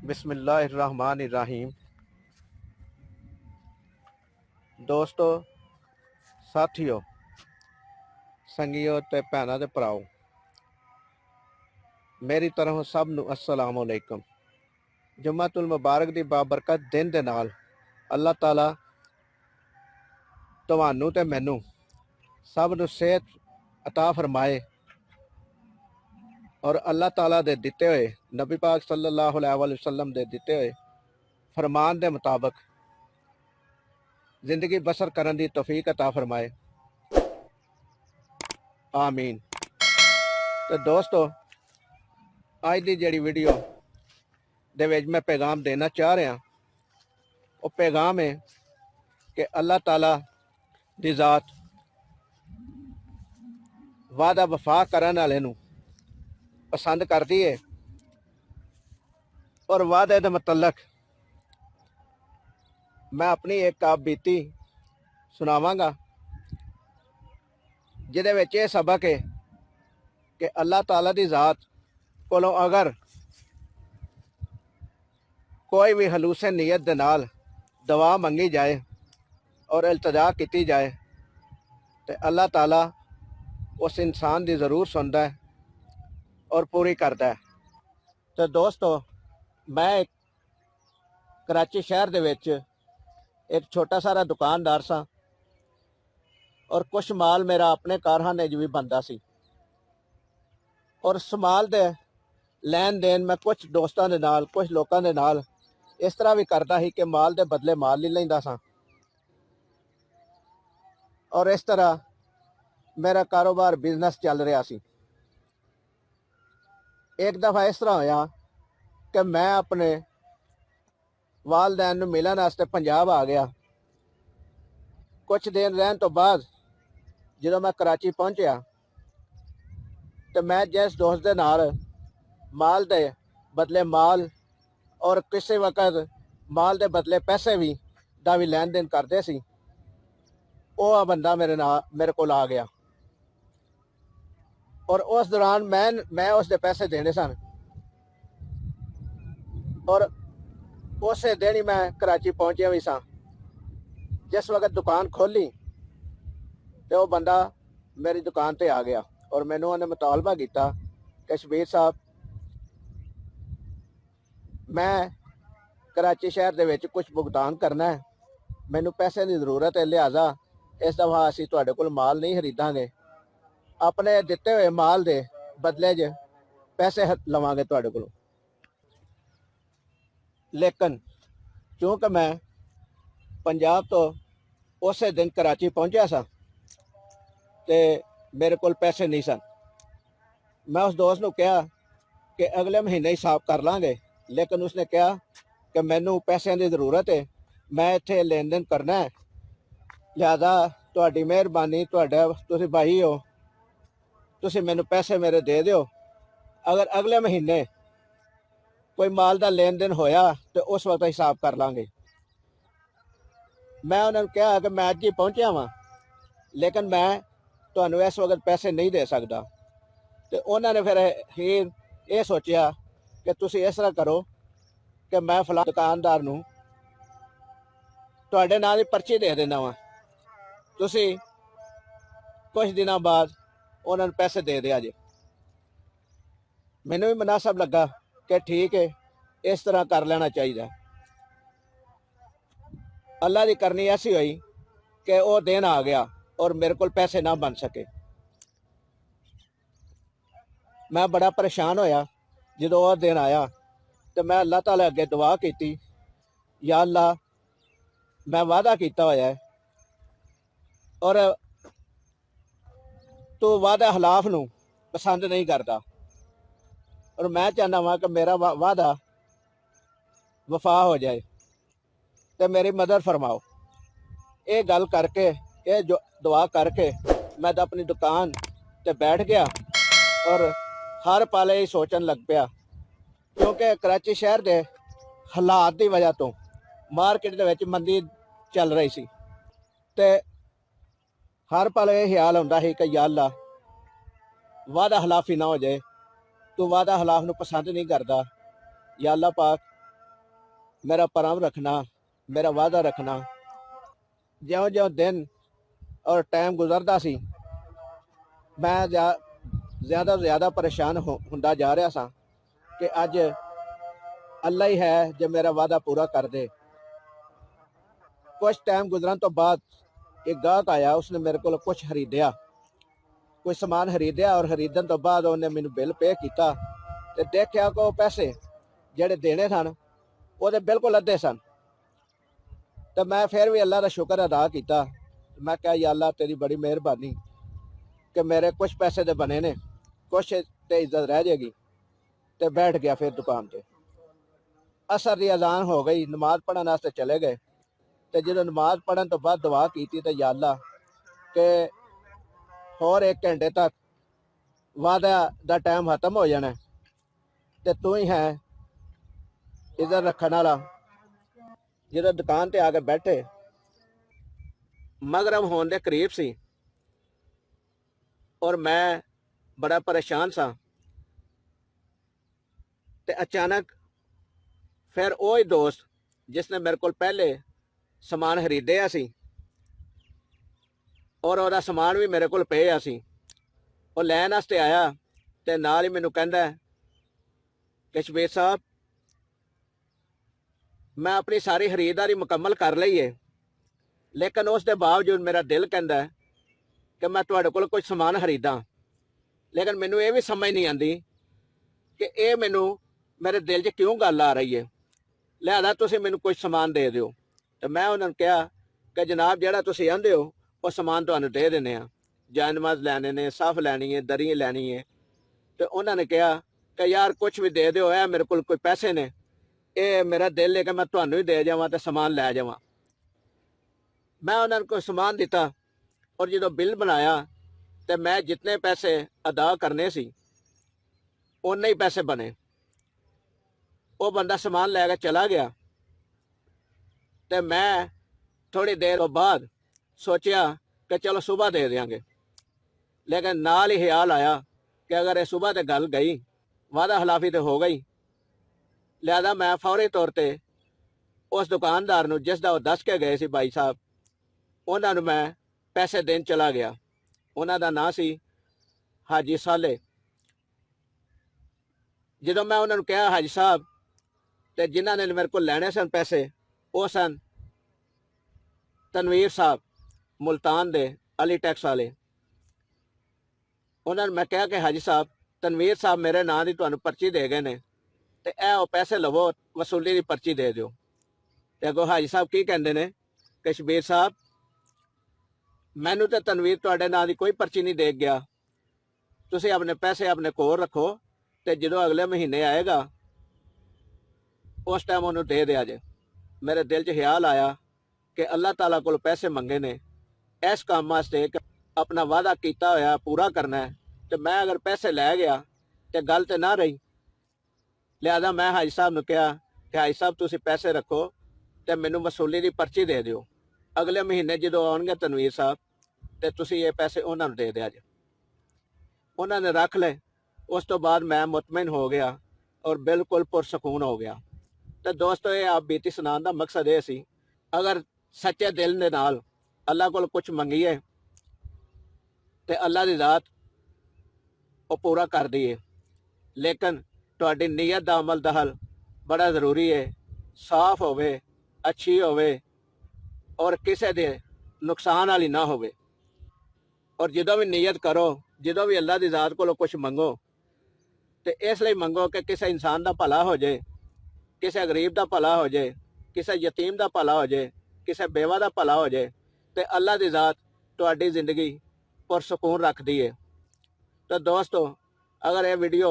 बिस्मिल्लाहिर्रहमानिर्रहीम। दोस्तों, साथियों, संगियों ते भैनों ते भराओ, मेरी तरफ सब नूं अस्सलाम वालेकुम। जुम्मतुल मुबारक दी बाबरकत दिन दे नाल अल्लाह ताला तुहानू ते मैनू सब नूं सेहत अता फरमाए और अल्लाह ताला दे दिते हुए नबी पाक सल्लल्लाहु अलैहि वसल्लम दे दिते हुए फरमान दे मुताबिक जिंदगी बसर करन दी तौफीक अता फरमाए, आमीन। तो दोस्तों, अज दी जिहड़ी वीडियो दे विच मैं पैगाम देना चाह रहा, वो पैगाम है कि अल्लाह ताला दी ज़ात वादा वफा करन वाले नूं पसंद करती है और वादे दे मुतलक मैं अपनी एक आप बीती सुनावांगा, जिहदे विच यह सबक है कि अल्लाह ताला दी ज़ात कोलों अगर कोई भी हलूसे नीयत दे नाल दवा मंगी जाए और इल्तजा की जाए तो अल्लाह ताला उस इंसान की ज़रूर सुनता है और पूरी करता है। तो दोस्तों, मैं कराची शहर दे विच एक छोटा सारा दुकानदार सा और कुछ माल मेरा अपने कारखाने भी बनता सी और उस माल दे लैन देन मैं कुछ दोस्तों के नाल कुछ लोगों के नाल इस तरह भी करता ही कि माल दे बदले माल नहीं लैंदा सा और इस तरह मेरा कारोबार बिजनेस चल रहा सी। एक दफ़ा इस तरह होया कि मैं अपने वालदैन नूं मिलन वास्ते पंजाब आ गया। कुछ दिन रहन तो बाद जो मैं कराची पहुंचा तो मैं जिस दोस्त के नाल माल दे बदले माल और किसी वक्त माल दे बदले पैसे भी दा भी लैन देन करते सी, वो बंदा मेरे को आ गया और उस दौरान मैं उसके पैसे देने सन और उस दिन ही मैं कराची पहुंचा भी सा। जिस वक्त दुकान खोली तो वह बंदा मेरी दुकान पर आ गया और मैनू उन्हें मुतालबा किया कि शबीर साहब, मैं कराची शहर दे विच कुछ भुगतान करना है, मैनू पैसे की जरूरत है, लिहाजा इस दफा असीं तुहाडे कोल माल नहीं खरीदांगे, अपने दिते हुए माल दे बदले च पैसे लवांगे तुहाडे कोलों। लेकिन क्योंकि मैं पंजाब तो उस दिन कराची पहुंचा सा ते मेरे कोल पैसे नहीं सन। मैं उस दोस्त को कहा कि अगले महीने हिसाब कर लांगे, लेकिन उसने कहा कि मैनू पैसों की जरूरत है, मैं इत्थे लेन देन करना है, लिहाजा तुहाडी मेहरबानी, तुसीं भाई हो, तुसीं मैनू पैसे मेरे दे दिओ। अगर अगले महीने कोई माल का लेन देन होया तो उस वक्त हिसाब कर लांगे। मैं उन्होंने कहा कि मैं अज ही पहुंचा वां, लेकिन मैं तुहानू इस वक्त पैसे नहीं दे सकता। तो उन्होंने फिर ये सोचा कि तुसीं इस तरह करो कि मैं फलां दुकानदार नूं तुहाडे नाल दी पर्ची दे देना वा, तुसीं कुछ दिनों बाद उन्होंने पैसे दे दिया जे। मैनू भी मुनासब लगा कि ठीक है, इस तरह कर लेना चाहिए। अल्लाह की करनी ऐसी हुई कि वो दिन आ गया और मेरे को पैसे ना बन सके। मैं बड़ा परेशान होया जो वह दिन आया तो मैं अल्लाह ताला अगे दुआ की, या अल्लाह, मैं वादा किया होया है और तू वादा खिलाफ नूं पसंद नहीं करता और मैं चाहना वा कि मेरा वादा वफा हो जाए, तो मेरी मदद फरमाओ। ये गल करके, ये जो दुआ करके मैं तो अपनी दुकान ते बैठ गया और हर पल ही सोचन लग पिया, क्योंकि कराची शहर के हालात की वजह तो मार्केट दे विच मंदी चल रही सी ते हर पल ये ख्याल आउंदा सी कि या अल्लाह, वादा खिलाफी ना हो जाए, तू वादा खिलाफ नूं पसंद नहीं करता, या अल्लाह पाक मेरा परम रखना, मेरा वादा रखना। ज्यों ज्यों दिन और टाइम गुजरदा सी मैं ज़्यादा ਤੋਂ ज़्यादा परेशान ਹੁੰਦਾ ਜਾ ਰਿਹਾ ਸਾਂ कि अज अल्लाह ही है जो मेरा वादा पूरा कर दे। कुछ टाइम गुजरन तो बाद एक गाहक आया, उसने मेरे को कुछ खरीदया, कुछ समान खरीदया और खरीदन तो बाद उन्हें मैनू बिल पे किया ते देखा कि वो पैसे जेड़े देने सन वो बिल्कुल अद्धे सन। तो मैं फिर भी अल्लाह का शुक्र अदा किया। मैं क्या या अल्लाह तेरी बड़ी मेहरबानी कि मेरे कुछ पैसे तो बने ने, कुछ ते इज्जत रह जाएगी। तो बैठ गया फिर दुकान पे। असर की अजान हो गई, नमाज पढ़ने वास्ते चले गए। तो जो नमाज पढ़न तो बाद दुआ की तो या अल्लाह कि होर 1 घंटे तक वादा का टाइम खत्म हो जाना तो तू ही है इधर रखने वाला। जो दुकान पर आके बैठे, मगरब होने के करीब सी और मैं बड़ा परेशान सा। ते अचानक फिर वही दोस्त जिसने मेरे को पहले समान खरीदया सी और वह समान भी मेरे को पिया सी, वो लैन वास्ते आया तो नाल ही मैनू कहंदा कि शबीर साहब मैं अपनी सारी खरीदारी मुकम्मल कर ली है, लेकिन उसके बावजूद मेरा दिल कहता है कि मैं तुहाडे कोल कुछ समान खरीदा, लेकिन मैनू ये भी समझ नहीं आती कि ये मैनू मेरे दिल च क्यों गल आ रही है, लिहाजा तुसीं मैनू कुछ समान दे दिओ। तो मैं उन्होंने कहा कि जनाब जिहड़ा तुसीं आंदे हो वो समान तुहानू दे देने आ, जानमाज लैने ने, सफ लैनी है, दरी लैनी है। तो उन्होंने कहा कि यार कुछ भी दे दो, मेरे को कोई पैसे ने, ये मेरा दिल है कि मैं तुहानू ही दे जावां तो समान लै जावां। मैं उन्होंने कोई समान दिता और जो बिल बनाया तो मैं जितने पैसे अदा करने सी उन्ने ही पैसे बने। वो बंदा समान लैके चला गया तो मैं थोड़ी देर बाद सोचा कि चलो सुबह दे देंगे, लेकिन नाल ही ख्याल आया कि अगर ये सुबह तो गल गई, वादा खिलाफी तो हो गई। लिहाजा मैं फौरी तौर पर उस दुकानदार नूं जिसदा वो दस के गए सी भाई साहब, उन्होंने मैं पैसे देन चला गया। उन्होंने नाम सी हाजी साले। जो मैं उन्होंने कहा हाजी साहब, तो जिन्होंने मेरे को लैने सन पैसे वो सन तनवीर साहब मुल्तान दे अली टैक्स वाले। उन्होंने मैं कहा कि हाजी साहब तनवीर साहब मेरे नाम की तुहानू पर्ची दे गए ने, तो यह पैसे लवो, वसूली की पर्ची दे दो। तो अगो हाजी साहब की कहते हैं कि शबीर साहब मैनू तो तनवीर तुहाडे नाम की कोई पर्ची नहीं दे गया, तुसीं अपने पैसे अपने कोल रखो, तो जो अगले महीने आएगा उस टाइम उन्होंने दे दिया जे। मेरे दिल च ख्याल आया कि अल्लाह ताला को पैसे मंगे ने इस काम वास्ते अपना वादा किया होया पूरा करना है, तो मैं अगर पैसे लै गया तो गल तो ना रही। लिहाजा मैं हाजी साहब ने कहा कि हाजी साहब तुसीं पैसे रखो तो मैनू वसूली की पर्ची दे दिओ, अगले महीने जो आउणगे तनवीर साहब तो तुसीं ये पैसे उन्होंने दे दिया जे। उन्होंने रख ले। उस तो बाद मैं मुतमिन हो गया और बिल्कुल पुरसकून हो गया। तो दोस्तों ये आप बीती सुनाने का मकसद ये सी, अगर सच्चे दिल के नाल अल्लाह को कुछ मंगीए तो अल्लाह की ज़ात वो पूरा कर दिए, लेकिन तुहाडी नीयत दा अमल दा हल बड़ा ज़रूरी है, साफ होवे, अच्छी होवे और किसी दे नुकसान वाली ना होवे। और जो भी नीयत करो, जो भी अल्लाह की ज़ात को कुछ मंगो तो इसलिए मंगो कि किसी इंसान का भला हो जाए, किसी गरीब का भला हो जाए, किसी यतीम का भला हो जाए, किसी बेवा का भला हो जाए, तो अल्लाह की ज़ात तुहाडी जिंदगी पुरसकून रखती है। तो दोस्तों अगर ये वीडियो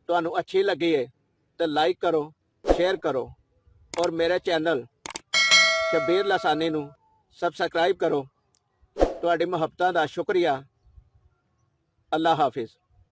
तुहानू अच्छी लगी है तो लाइक करो, शेयर करो और मेरे चैनल शबीर लासानी नू सबसक्राइब करो। तुहाडी मुहब्बतां दा शुक्रिया। अल्लाह हाफिज़।